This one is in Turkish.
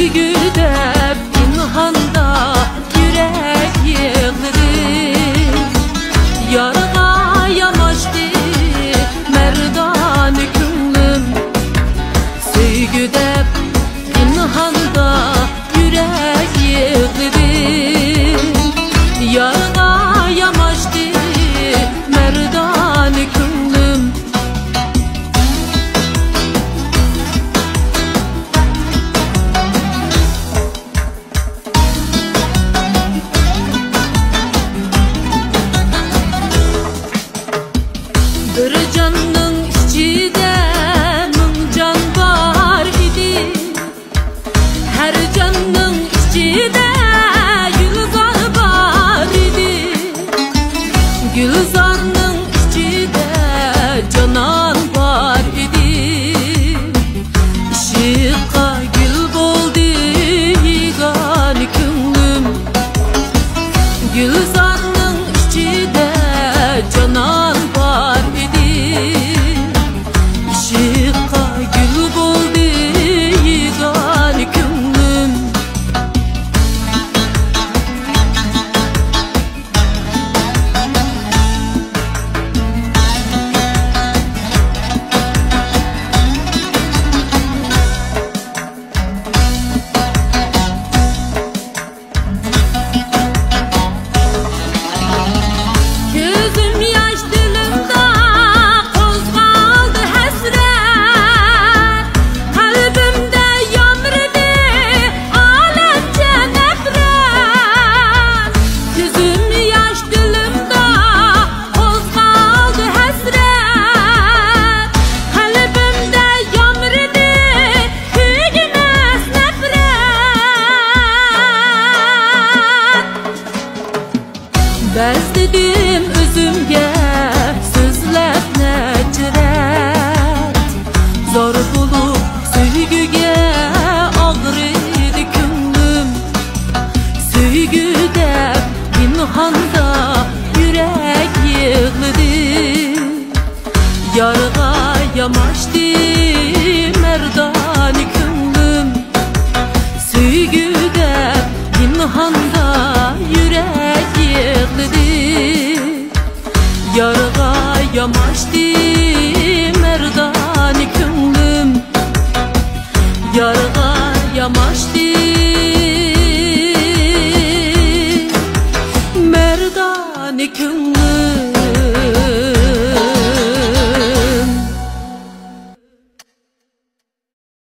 Süygüde pinhanda yürek yığladı. Yarığa yamaştı merdan küllüm. Süygüde pinhanda yürek yığladı. Yarığa yamaştı merdan küllüm. Bir canның içinde ming can var idi. Her canның içinde gülzar var idi. Gülzarның içinde canan var idi. Işıkka gül boldu yigan küllüm. Gülzarның içinde canan var idi. Işıkka gül boldu yigan küllüm. Gözüm yaş dilimde kozgaldı hasret. Kalbimde yamrıdı alemce nefret. Gözüm yaş dilimde kozgaldı hasret. Kalbimde yamrıdı tügümez nefret. Bezledim özümge sözlep necret. Zor bulup süygüge ağrıdı küllüm. Süygüde pinhanda yürek yığladı. Yarığa yamaştı merdan küllüm. Süygüde pinhanda yürek yığladı. Yarığa yamaştı merdan küllüm. Yarığa yamaştı